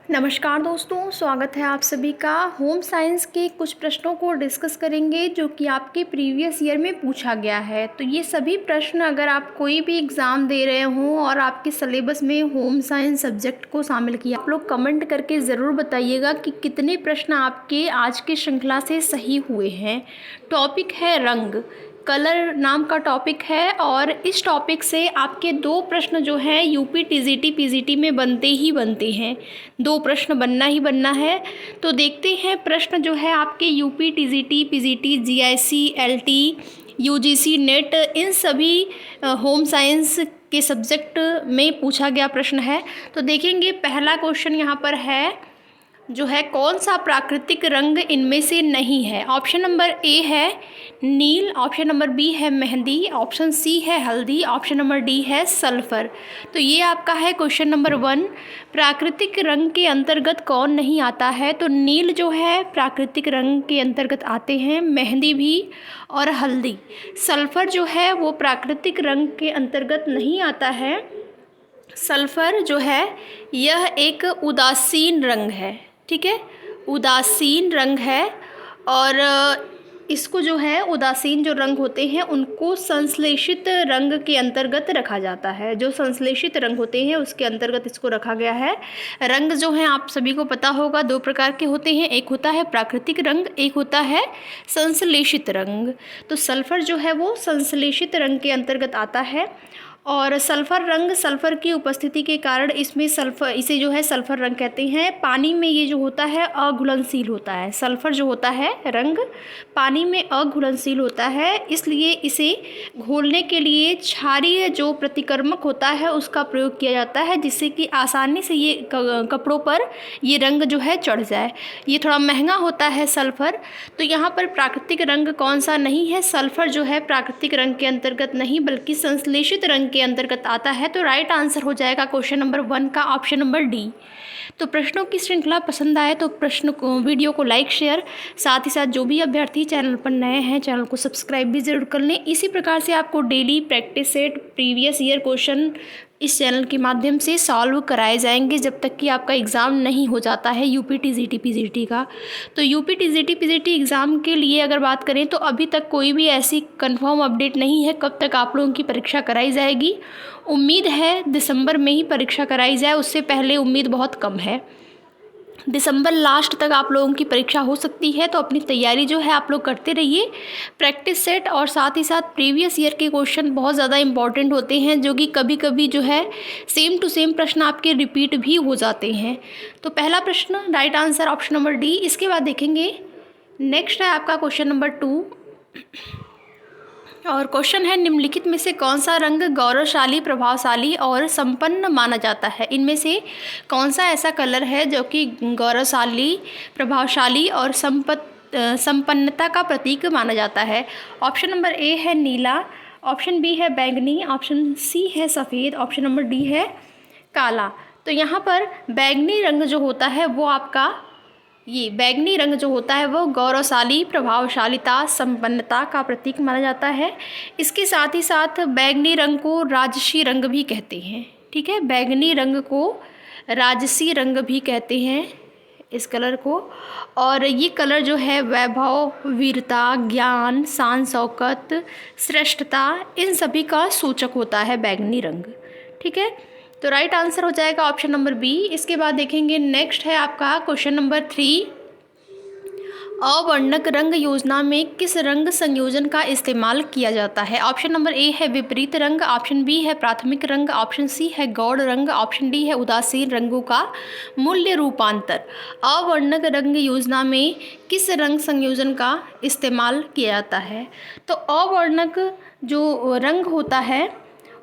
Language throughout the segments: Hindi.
नमस्कार दोस्तों, स्वागत है आप सभी का। होम साइंस के कुछ प्रश्नों को डिस्कस करेंगे जो कि आपके प्रीवियस ईयर में पूछा गया है। तो ये सभी प्रश्न अगर आप कोई भी एग्ज़ाम दे रहे हों और आपके सिलेबस में होम साइंस सब्जेक्ट को शामिल किया, आप लोग कमेंट करके ज़रूर बताइएगा कि कितने प्रश्न आपके आज की श्रृंखला से सही हुए हैं। टॉपिक है रंग, कलर नाम का टॉपिक है और इस टॉपिक से आपके 2 प्रश्न जो हैं यूपी टीजीटी पीजीटी में बनते ही बनते हैं। 2 प्रश्न बनना ही बनना है। तो देखते हैं प्रश्न जो है आपके UP TGT PGT GIC LT UGC NET इन सभी होम साइंस के सब्जेक्ट में पूछा गया प्रश्न है। तो देखेंगे पहला क्वेश्चन यहाँ पर है जो है, कौन सा प्राकृतिक रंग इनमें से नहीं है। ऑप्शन नंबर ए है नील, ऑप्शन नंबर बी है मेहंदी, ऑप्शन सी है हल्दी, ऑप्शन नंबर डी है सल्फर। तो ये आपका है क्वेश्चन नंबर 1। प्राकृतिक रंग के अंतर्गत कौन नहीं आता है। तो नील जो है प्राकृतिक रंग के अंतर्गत आते हैं, मेहंदी भी और हल्दी। सल्फर जो है वो प्राकृतिक रंग के अंतर्गत नहीं आता है। सल्फर जो है यह एक उदासीन रंग है, ठीक है, उदासीन रंग है। और इसको जो है उदासीन जो रंग होते हैं उनको संश्लेषित रंग के अंतर्गत रखा जाता है। जो संश्लेषित रंग होते हैं उसके अंतर्गत इसको रखा गया है। रंग जो हैं आप सभी को पता होगा 2 प्रकार के होते हैं, एक होता है प्राकृतिक रंग, एक होता है संश्लेषित रंग। तो सल्फर जो है वो संश्लेषित रंग के अंतर्गत आता है। और सल्फ़र रंग, सल्फ़र की उपस्थिति के कारण इसमें इसे जो है सल्फ़र रंग कहते हैं। पानी में ये जो होता है अघुलनशील होता है। सल्फ़र जो होता है रंग पानी में अघुलनशील होता है, इसलिए इसे घोलने के लिए क्षारीय जो प्रतिकर्मक होता है उसका प्रयोग किया जाता है, जिससे कि आसानी से ये कपड़ों पर ये रंग जो है चढ़ जाए। ये थोड़ा महंगा होता है सल्फ़र। तो यहाँ पर प्राकृतिक रंग कौन सा नहीं है, सल्फ़र जो है प्राकृतिक रंग के अंतर्गत नहीं बल्कि संश्लेषित रंग के अंतर्गत आता है। तो राइट आंसर हो जाएगा क्वेश्चन नंबर 1 का ऑप्शन नंबर डी। तो प्रश्नों की श्रृंखला पसंद आए तो वीडियो को लाइक शेयर, साथ ही साथ जो भी अभ्यर्थी चैनल पर नए हैं चैनल को सब्सक्राइब भी ज़रूर कर लें। इसी प्रकार से आपको daily practice set previous year question इस चैनल के माध्यम से सॉल्व कराए जाएंगे जब तक कि आपका एग्ज़ाम नहीं हो जाता है यूपी टीजीटी पीजीटी का। तो यूपी टीजीटी पीजीटी एग्ज़ाम के लिए अगर बात करें तो अभी तक कोई भी ऐसी कंफर्म अपडेट नहीं है कब तक आप लोगों की परीक्षा कराई जाएगी। उम्मीद है दिसंबर में ही परीक्षा कराई जाए, उससे पहले उम्मीद बहुत कम है। दिसंबर लास्ट तक आप लोगों की परीक्षा हो सकती है। तो अपनी तैयारी जो है आप लोग करते रहिए, प्रैक्टिस सेट और साथ ही साथ प्रीवियस ईयर के क्वेश्चन बहुत ज़्यादा इंपॉर्टेंट होते हैं, जो कि कभी कभी जो है सेम टू सेम प्रश्न आपके रिपीट भी हो जाते हैं। तो पहला प्रश्न right answer option number D. इसके बाद देखेंगे नेक्स्ट है आपका क्वेश्चन नंबर 2 और क्वेश्चन है, निम्नलिखित में से कौन सा रंग गौरवशाली, प्रभावशाली और संपन्न माना जाता है। इनमें से कौन सा ऐसा कलर है जो कि गौरवशाली, प्रभावशाली और संपन्नता का प्रतीक माना जाता है। ऑप्शन नंबर ए है नीला, ऑप्शन बी है बैंगनी, ऑप्शन सी है सफ़ेद, ऑप्शन नंबर डी है काला। तो यहाँ पर बैंगनी रंग जो होता है वो आपका ये बैंगनी रंग जो होता है वो गौरवशाली, प्रभावशालिता, संपन्नता का प्रतीक माना जाता है। इसके साथ ही साथ बैंगनी रंग को राजसी रंग भी कहते हैं, ठीक है, बैंगनी रंग को राजसी रंग भी कहते हैं इस कलर को। और ये कलर जो है वैभव, वीरता, ज्ञान, शान शौकत, श्रेष्ठता इन सभी का सूचक होता है बैंगनी रंग, ठीक है। तो राइट आंसर हो जाएगा ऑप्शन नंबर बी। इसके बाद देखेंगे नेक्स्ट है आपका क्वेश्चन नंबर 3। अवर्णक रंग योजना में किस रंग संयोजन का इस्तेमाल किया जाता है। ऑप्शन नंबर ए है विपरीत रंग, ऑप्शन बी है प्राथमिक रंग, ऑप्शन सी है गौड़ रंग, ऑप्शन डी है उदासीन रंगों का मूल्य रूपांतर। अवर्णक रंग योजना में किस रंग संयोजन का इस्तेमाल किया जाता है। तो अवर्णक जो रंग होता है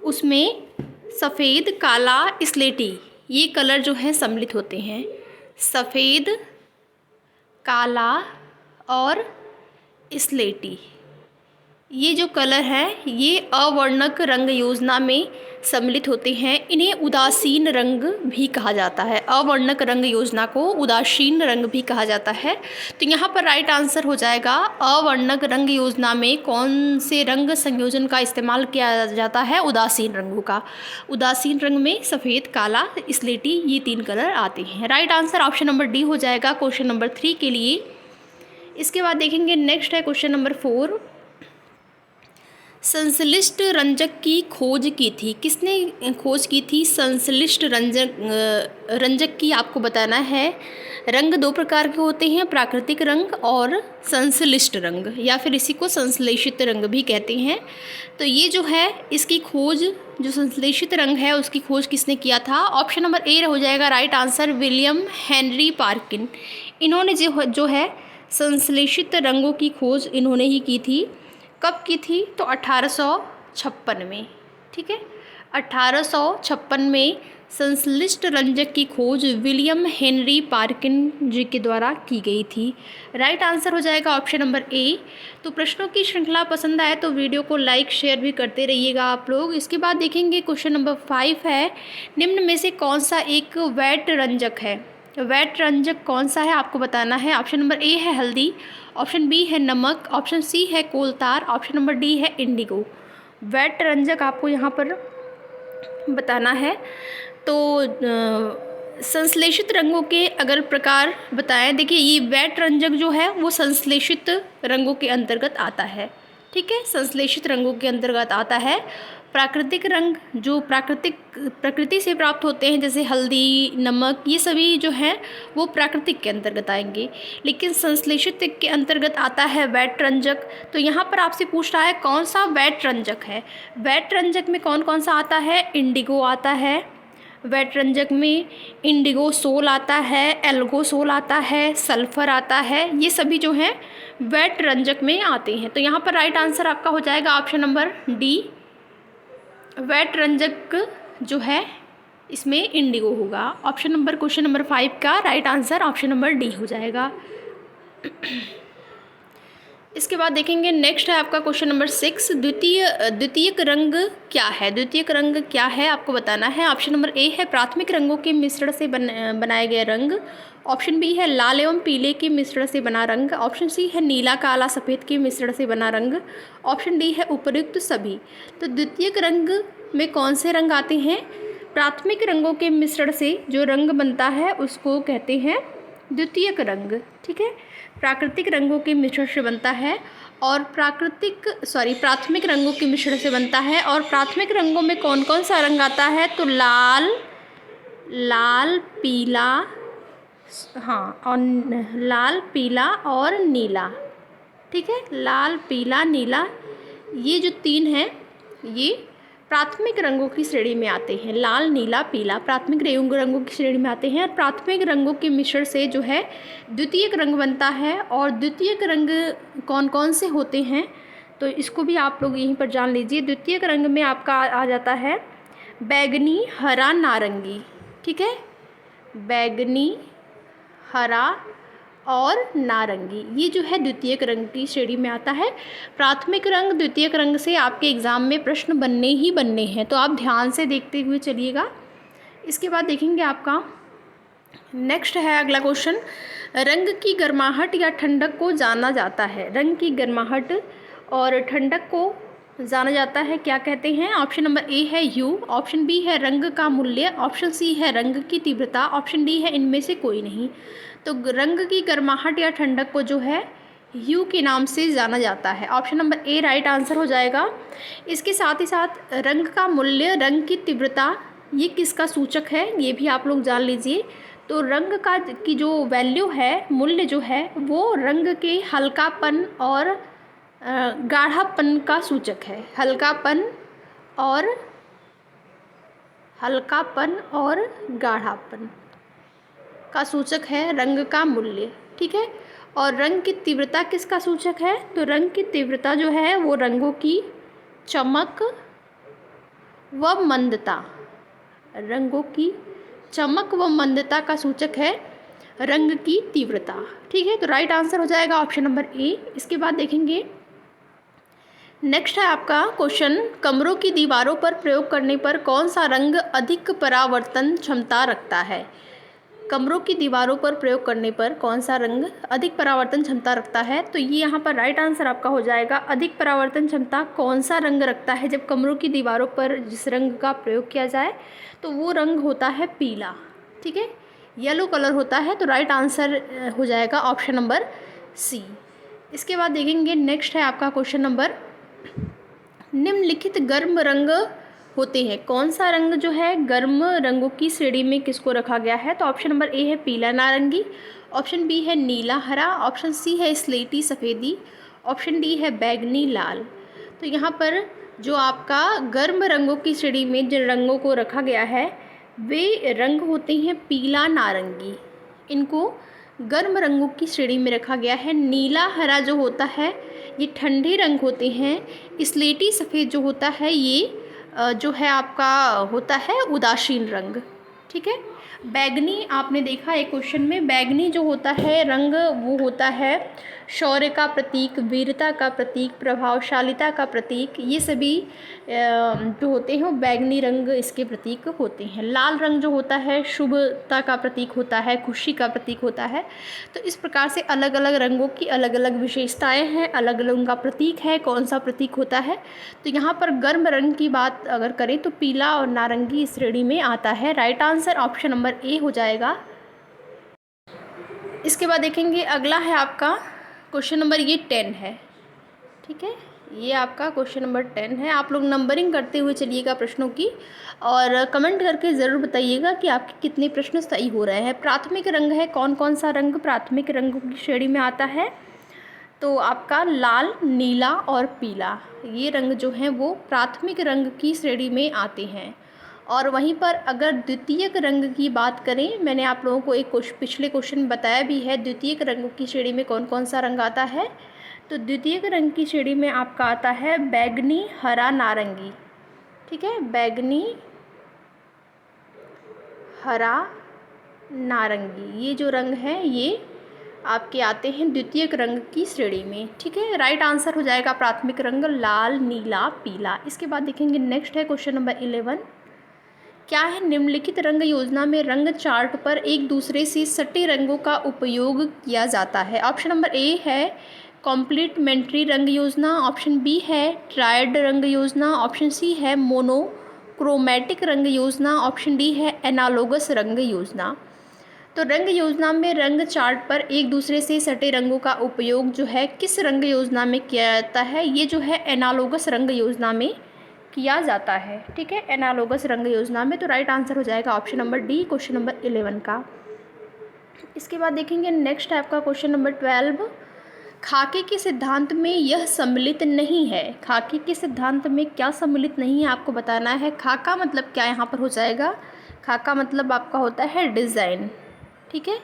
उसमें सफ़ेद, काला, स्लेटी ये कलर जो है सम्मिलित होते हैं। सफ़ेद, काला और स्लेटी ये जो कलर है ये अवर्णक रंग योजना में सम्मिलित होते हैं। इन्हें उदासीन रंग भी कहा जाता है। अवर्णक रंग योजना को उदासीन रंग भी कहा जाता है। तो यहाँ पर राइट आंसर हो जाएगा अवर्णक रंग योजना में कौन से रंग संयोजन का इस्तेमाल किया जाता है? उदासीन रंगों का। उदासीन रंग में सफ़ेद, काला, स्लेटी ये 3 कलर आते हैं। Right answer option number D हो जाएगा क्वेश्चन नंबर 3 के लिए। इसके बाद देखेंगे नेक्स्ट है क्वेश्चन नंबर 4। संश्लिष्ट रंजक की खोज की थी। किसने खोज की थी? संश्लिष्ट रंजक की आपको बताना है। रंग 2 प्रकार के होते हैं, प्राकृतिक रंग और संश्लिष्ट रंग, या फिर इसी को संश्लेषित रंग भी कहते हैं। तो ये जो है इसकी खोज, जो संश्लेषित रंग है उसकी खोज किसने किया था? ऑप्शन नंबर ए हो जाएगा right answer, William Henry Perkin. इन्होंने जो है संश्लेषित रंगों की खोज इन्होंने ही की थी। कब की थी? तो 1856 में। ठीक है, 1856 में संश्लिष्ट रंजक की खोज विलियम हेनरी पार्किन जी के द्वारा की गई थी। राइट आंसर हो जाएगा ऑप्शन नंबर ए। तो प्रश्नों की श्रृंखला पसंद आए तो वीडियो को लाइक शेयर भी करते रहिएगा आप लोग। इसके बाद देखेंगे क्वेश्चन नंबर 5 है, निम्न में से कौन सा एक वैट रंजक है? वैट रंजक कौन सा है आपको बताना है। ऑप्शन नंबर ए है हल्दी, ऑप्शन बी है नमक, ऑप्शन सी है कोलतार, ऑप्शन नंबर डी है इंडिगो। वैट रंजक आपको यहाँ पर बताना है। तो संश्लेषित रंगों के अगर प्रकार बताएं, देखिए ये वैट रंजक जो है वो संश्लेषित रंगों के अंतर्गत आता है। ठीक है, संश्लेषित रंगों के अंतर्गत आता है। प्राकृतिक रंग जो प्रकृति से प्राप्त होते हैं, जैसे हल्दी, नमक, ये सभी जो हैं वो प्राकृतिक के अंतर्गत आएंगे। लेकिन संश्लेषित के अंतर्गत आता है वैट रंजक। तो यहाँ पर आपसे पूछ रहा है कौन सा वैट रंजक है। वैट रंजक में कौन कौन सा आता है? इंडिगो आता है, वैट रंजक में इंडिगो सोल आता है, एल्गो सोल आता है, सल्फर आता है, ये सभी जो हैं वैट रंजक में आते हैं। तो यहाँ पर राइट आंसर आपका हो जाएगा ऑप्शन नंबर डी, वैट रंजक जो है इसमें इंडिगो होगा। ऑप्शन नंबर क्वेश्चन नंबर 5 का right answer option number D हो जाएगा। इसके बाद देखेंगे नेक्स्ट है आपका क्वेश्चन नंबर 6, द्वितीयक रंग क्या है? द्वितीयक रंग क्या है आपको बताना है। ऑप्शन नंबर ए है प्राथमिक रंगों के मिश्रण से बनाए गए रंग, ऑप्शन बी है लाल एवं पीले के मिश्रण से बना रंग, ऑप्शन सी है नीला, काला, सफ़ेद के मिश्रण से बना रंग, ऑप्शन डी है उपयुक्त सभी। तो द्वितीयक रंग में कौन से रंग आते हैं? प्राथमिक रंगों के मिश्रण से जो रंग बनता है उसको कहते हैं द्वितीयक रंग। ठीक है, प्राकृतिक रंगों के मिश्रण से बनता है और प्राथमिक रंगों के मिश्रण से बनता है। और प्राथमिक रंगों में कौन कौन सा रंग आता है? तो लाल, पीला, हाँ, और लाल, पीला और नीला। ठीक है, लाल, पीला, नीला, ये जो 3 हैं ये प्राथमिक रंगों की श्रेणी में आते हैं। लाल, नीला, पीला प्राथमिक रंगों की श्रेणी में आते हैं। और प्राथमिक रंगों के मिश्रण से जो है द्वितीयक रंग बनता है। और द्वितीयक रंग कौन कौन से होते हैं तो इसको भी आप लोग यहीं पर जान लीजिए। द्वितीयक रंग में आपका आ जाता है बैगनी, हरा, नारंगी। ठीक है, बैगनी, हरा और नारंगी, ये जो है द्वितीयक रंग की श्रेणी में आता है। प्राथमिक रंग, द्वितीयक रंग से आपके एग्ज़ाम में प्रश्न बनने ही बनने हैं, तो आप ध्यान से देखते हुए चलिएगा। इसके बाद देखेंगे आपका नेक्स्ट है अगला क्वेश्चन, रंग की गर्माहट या ठंडक को जाना जाता है। रंग की गर्माहट और ठंडक को जाना जाता है, क्या कहते हैं? ऑप्शन नंबर ए है यू, ऑप्शन बी है रंग का मूल्य, ऑप्शन सी है रंग की तीव्रता, ऑप्शन डी है इनमें से कोई नहीं। तो रंग की गर्माहट या ठंडक को जो है यू के नाम से जाना जाता है। Option number A right answer हो जाएगा। इसके साथ ही साथ रंग का मूल्य, रंग की तीव्रता, ये किसका सूचक है ये भी आप लोग जान लीजिए। तो रंग की जो वैल्यू है, मूल्य जो है वो रंग के हल्कापन और गाढ़ापन का सूचक है। हल्कापन और गाढ़ापन का सूचक है रंग का मूल्य। ठीक है, और रंग की तीव्रता किसका सूचक है? तो रंग की तीव्रता जो है वो रंगों की चमक व मंदता, रंगों की चमक व मंदता का सूचक है रंग की तीव्रता। ठीक है, तो राइट आंसर हो जाएगा ऑप्शन नंबर ए। इसके बाद देखेंगे नेक्स्ट है आपका क्वेश्चन, कमरों की दीवारों पर प्रयोग करने पर कौन सा रंग अधिक परावर्तन क्षमता रखता है? कमरों की दीवारों पर प्रयोग करने पर कौन सा रंग अधिक परावर्तन क्षमता रखता है? तो ये यहाँ पर राइट आंसर आपका हो जाएगा, अधिक परावर्तन क्षमता कौन सा रंग रखता है जब कमरों की दीवारों पर जिस रंग का प्रयोग किया जाए तो वो रंग होता है पीला। ठीक है, येलो कलर होता है, तो राइट आंसर हो जाएगा ऑप्शन नंबर सी। इसके बाद देखेंगे नेक्स्ट है आपका क्वेश्चन नंबर, निम्नलिखित गर्म रंग होते हैं, कौन सा रंग जो है गर्म रंगों की श्रेणी में किसको रखा गया है? तो ऑप्शन नंबर ए है पीला नारंगी, ऑप्शन बी है नीला हरा, ऑप्शन सी है स्लेटी सफ़ेदी, ऑप्शन डी है बैगनी लाल। तो यहाँ पर जो आपका गर्म रंगों की श्रेणी में जिन रंगों को रखा गया है वे रंग होते हैं पीला नारंगी, इनको गर्म रंगों की श्रेणी में रखा गया है। नीला हरा जो होता है ये ठंडे रंग होते हैं। स्लेटी सफ़ेद जो होता है ये जो है आपका होता है उदासीन रंग। ठीक है, बैगनी आपने देखा एक क्वेश्चन में, बैगनी जो होता है रंग वो होता है शौर्य का प्रतीक, वीरता का प्रतीक, प्रभावशालिता का प्रतीक, ये सभी जो होते हैं वो बैगनी रंग इसके प्रतीक होते हैं। लाल रंग जो होता है शुभता का प्रतीक होता है, खुशी का प्रतीक होता है। तो इस प्रकार से अलग अलग रंगों की अलग अलग विशेषताएं हैं, अलग अलग उनका प्रतीक है, कौन सा प्रतीक होता है। तो यहाँ पर गर्म रंग की बात अगर करें तो पीला और नारंगी इस श्रेणी में आता है। Right answer option number A हो जाएगा। इसके बाद देखेंगे अगला है आपका क्वेश्चन नंबर ये 10 है। ठीक है, ये आपका क्वेश्चन नंबर 10 है। आप लोग नंबरिंग करते हुए चलिएगा प्रश्नों की और कमेंट करके ज़रूर बताइएगा कि आपके कितने प्रश्न सही हो रहे हैं। प्राथमिक रंग है, कौन कौन सा रंग प्राथमिक रंगों की श्रेणी में आता है? तो आपका लाल, नीला और पीला, ये रंग जो हैं वो प्राथमिक रंग की श्रेणी में आते हैं। और वहीं पर अगर द्वितीयक रंग की बात करें, मैंने आप लोगों को एक पिछले क्वेश्चन में बताया भी है द्वितीयक रंगों की श्रेणी में कौन कौन सा रंग आता है। तो द्वितीयक रंग की श्रेणी में आपका आता है बैगनी हरा नारंगी। ठीक है, बैगनी हरा नारंगी, ये जो रंग है ये आपके आते हैं द्वितीयक रंग की श्रेणी में। ठीक है, राइट आंसर हो जाएगा प्राथमिक रंग लाल, नीला, पीला। इसके बाद देखेंगे नेक्स्ट है क्वेश्चन नंबर 11, क्या है निम्नलिखित रंग योजना में रंग चार्ट पर एक दूसरे से सटे रंगों का उपयोग किया जाता है? ऑप्शन नंबर ए है कॉम्प्लीमेंट्री रंग योजना, ऑप्शन बी है ट्रायड रंग योजना, ऑप्शन सी है मोनोक्रोमैटिक रंग योजना, ऑप्शन डी है एनालोगस रंग योजना। तो रंग योजना में रंग चार्ट पर एक दूसरे से सटे रंगों का उपयोग जो है किस रंग योजना में किया जाता है? ये जो है एनालोगस रंग योजना में किया जाता है। ठीक है, एनालोगस रंग योजना में। तो राइट आंसर हो जाएगा option number D, question number 11 का। इसके बाद देखेंगे नेक्स्ट है आपका क्वेश्चन नंबर 12, खाके के सिद्धांत में यह सम्मिलित नहीं है। खाके के सिद्धांत में क्या सम्मिलित नहीं है आपको बताना है। खाका मतलब क्या यहाँ पर हो जाएगा? खाका मतलब आपका होता है डिज़ाइन। ठीक है,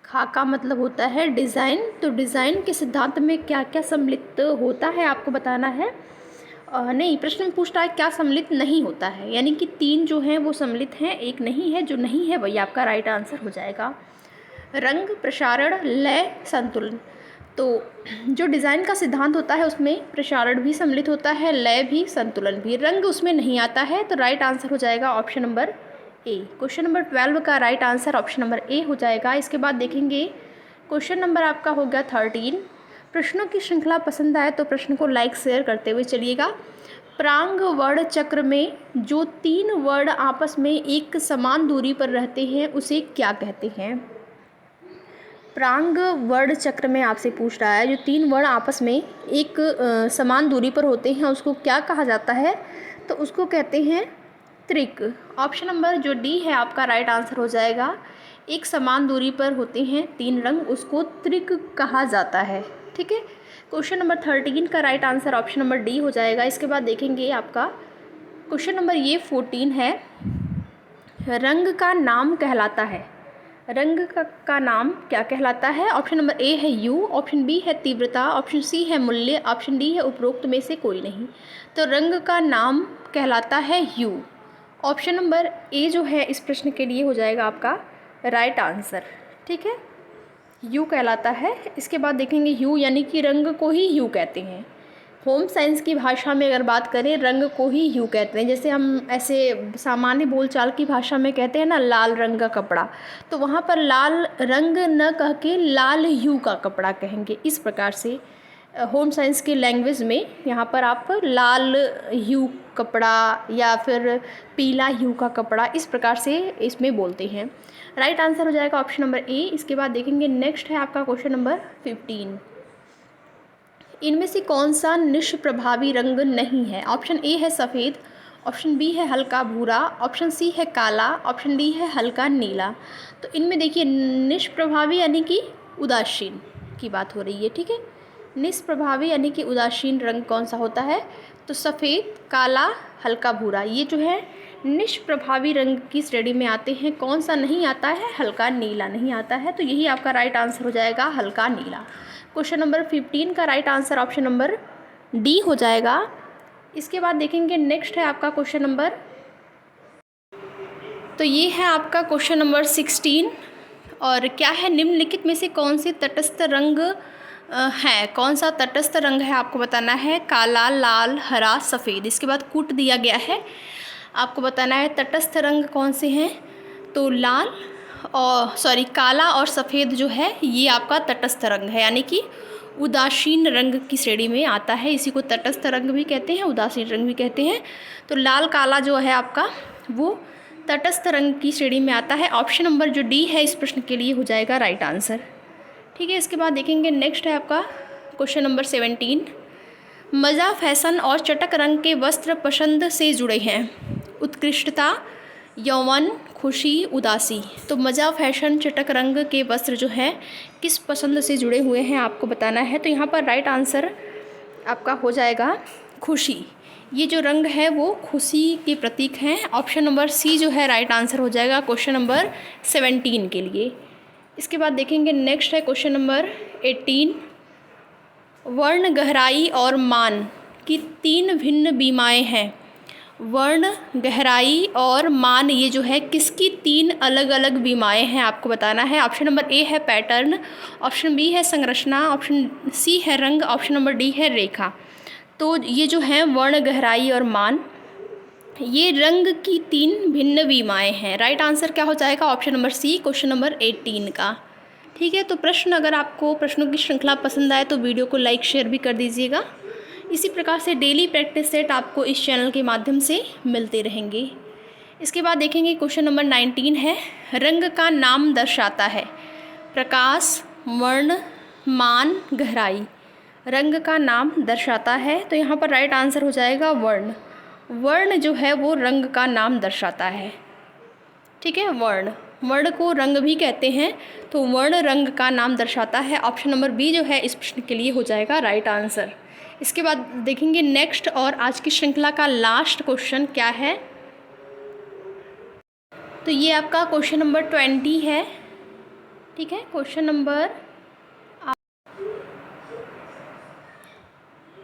खाका मतलब होता है डिज़ाइन। तो डिज़ाइन के सिद्धांत में क्या क्या सम्मिलित होता है आपको बताना है। नहीं, प्रश्न में पूछ रहा है क्या सम्मिलित नहीं होता है, यानी कि 3 जो हैं वो सम्मिलित हैं, एक नहीं है। जो नहीं है वही आपका राइट आंसर हो जाएगा। रंग, प्रसारण, लय, संतुलन। तो जो डिज़ाइन का सिद्धांत होता है उसमें प्रसारण भी सम्मिलित होता है, लय भी, संतुलन भी। रंग उसमें नहीं आता है, तो राइट आंसर हो जाएगा option number A. Question number 12 का right answer option number A हो जाएगा। इसके बाद देखेंगे क्वेश्चन नंबर आपका हो गया 13। प्रश्नों की श्रृंखला पसंद आए तो प्रश्न को लाइक शेयर करते हुए चलिएगा। प्रांग वर्ण चक्र में जो 3 वर्ण आपस में एक समान दूरी पर रहते हैं उसे क्या कहते हैं? प्रांग वर्ण चक्र में आपसे पूछ रहा है जो 3 वर्ण आपस में एक समान दूरी पर होते हैं उसको क्या कहा जाता है? तो उसको कहते हैं त्रिक। ऑप्शन नंबर जो डी है आपका राइट आंसर हो जाएगा। एक समान दूरी पर होते हैं 3 रंग, उसको त्रिक कहा जाता है। ठीक है, क्वेश्चन नंबर 13 का right answer option number D हो जाएगा। इसके बाद देखेंगे आपका क्वेश्चन नंबर ये 14 है, रंग का नाम कहलाता है। रंग का नाम क्या कहलाता है? ऑप्शन नंबर ए है यू, ऑप्शन बी है तीव्रता, ऑप्शन सी है मूल्य, ऑप्शन डी है उपरोक्त में से कोई नहीं। तो रंग का नाम कहलाता है यू। ऑप्शन नंबर ए जो है इस प्रश्न के लिए हो जाएगा आपका राइट आंसर। ठीक है, यू कहलाता है। इसके बाद देखेंगे ह्यू यानी कि रंग को ही ह्यू कहते हैं। होम साइंस की भाषा में अगर बात करें, रंग को ही ह्यू कहते हैं। जैसे हम ऐसे सामान्य बोलचाल की भाषा में कहते हैं ना, लाल रंग का कपड़ा, तो वहाँ पर लाल रंग न कह के लाल ह्यू का कपड़ा कहेंगे। इस प्रकार से होम साइंस की लैंग्वेज में यहाँ पर आप लाल ह्यू कपड़ा या फिर पीला ह्यू का कपड़ा, इस प्रकार से इसमें बोलते हैं। राइट आंसर हो जाएगा ऑप्शन नंबर ए। इसके बाद देखेंगे नेक्स्ट है आपका क्वेश्चन नंबर 15। इनमें से कौन सा निष्प्रभावी रंग नहीं है? ऑप्शन ए है सफ़ेद, ऑप्शन बी है हल्का भूरा, ऑप्शन सी है काला, ऑप्शन डी है हल्का नीला। तो इनमें देखिए निष्प्रभावी यानी कि उदासीन की बात हो रही है, ठीक है। निष्प्रभावी यानी कि उदासीन रंग कौन सा होता है? तो सफ़ेद, काला, हल्का भूरा, ये जो है निष्प्रभावी रंग की श्रेणी में आते हैं। कौन सा नहीं आता है? हल्का नीला नहीं आता है। तो यही आपका राइट आंसर हो जाएगा, हल्का नीला। क्वेश्चन नंबर 15 का right answer option number D हो जाएगा। इसके बाद देखेंगे नेक्स्ट है आपका क्वेश्चन नंबर, तो ये है आपका क्वेश्चन नंबर 16। और क्या है, निम्नलिखित में से कौन सी तटस्थ रंग है? कौन सा तटस्थ रंग है आपको बताना है? काला, लाल, हरा, सफ़ेद। इसके बाद कूट दिया गया है, आपको बताना है तटस्थ रंग कौन से हैं। तो लाल और काला और सफ़ेद जो है ये आपका तटस्थ रंग है, यानी कि उदासीन रंग की श्रेणी में आता है। इसी को तटस्थ रंग भी कहते हैं, उदासीन रंग भी कहते हैं। तो लाल, काला जो है आपका वो तटस्थ रंग की श्रेणी में आता है। ऑप्शन नंबर जो डी है इस प्रश्न के लिए हो जाएगा राइट आंसर, ठीक है। इसके बाद देखेंगे नेक्स्ट है आपका क्वेश्चन नंबर 17। मज़ा, फैशन और चटक रंग के वस्त्र पसंद से जुड़े हैं। उत्कृष्टता, यौवन, खुशी, उदासी। तो मज़ा, फैशन, चटक रंग के वस्त्र जो हैं किस पसंद से जुड़े हुए हैं आपको बताना है। तो यहाँ पर राइट आंसर आपका हो जाएगा खुशी। ये जो रंग है वो खुशी के प्रतीक हैं। ऑप्शन नंबर सी जो है राइट आंसर हो जाएगा क्वेश्चन नंबर 17 के लिए। इसके बाद देखेंगे नेक्स्ट है क्वेश्चन नंबर 18। वर्ण, गहराई और मान की 3 भिन्न बीमाएँ हैं। वर्ण, गहराई और मान, ये जो है किसकी 3 अलग अलग बीमाएँ हैं आपको बताना है। ऑप्शन नंबर ए है पैटर्न, ऑप्शन बी है संरचना, ऑप्शन सी है रंग, ऑप्शन नंबर डी है रेखा। तो ये जो है वर्ण, गहराई और मान, ये रंग की 3 भिन्न बीमाएँ हैं। राइट आंसर क्या हो जाएगा? Option number C, question number 18 का, ठीक है। तो प्रश्न, अगर आपको प्रश्नों की श्रृंखला पसंद आए तो वीडियो को लाइक शेयर भी कर दीजिएगा। इसी प्रकार से डेली प्रैक्टिस सेट आपको इस चैनल के माध्यम से मिलते रहेंगे। इसके बाद देखेंगे क्वेश्चन नंबर 19 है, रंग का नाम दर्शाता है। प्रकाश, वर्ण, मान, गहराई। रंग का नाम दर्शाता है, तो यहाँ पर राइट आंसर हो जाएगा वर्ण। वर्ण जो है वो रंग का नाम दर्शाता है, ठीक है। वर्ण को रंग भी कहते हैं, तो वर्ण रंग का नाम दर्शाता है। ऑप्शन नंबर बी जो है इस प्रश्न के लिए हो जाएगा राइट आंसर। इसके बाद देखेंगे नेक्स्ट और आज की श्रृंखला का लास्ट क्वेश्चन क्या है। तो ये आपका क्वेश्चन नंबर 20 है, ठीक है। क्वेश्चन नंबर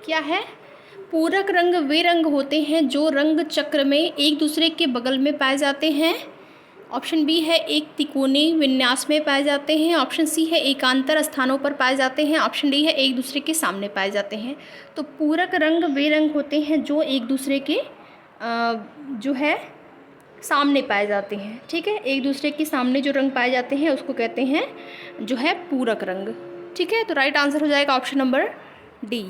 क्या है? पूरक रंग वे रंग होते हैं जो रंग चक्र में एक दूसरे के बगल में पाए जाते हैं। ऑप्शन बी है एक तिकोने विन्यास में पाए जाते हैं, ऑप्शन सी है एकांतर स्थानों पर पाए जाते हैं, ऑप्शन डी है एक दूसरे के सामने पाए जाते हैं। तो पूरक रंग वे रंग होते हैं जो एक दूसरे के जो है सामने पाए जाते हैं, ठीक है। एक दूसरे के सामने जो रंग पाए जाते हैं उसको कहते हैं जो है पूरक रंग, ठीक है। तो राइट आंसर हो जाएगा ऑप्शन नंबर डी।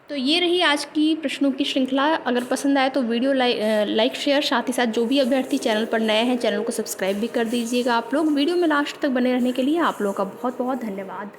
तो ये रही आज की प्रश्नों की श्रृंखला। अगर पसंद आए तो वीडियो लाइक शेयर, साथ ही साथ जो भी अभ्यर्थी चैनल पर नए हैं चैनल को सब्सक्राइब भी कर दीजिएगा आप लोग। वीडियो में लास्ट तक बने रहने के लिए आप लोगों का बहुत बहुत धन्यवाद।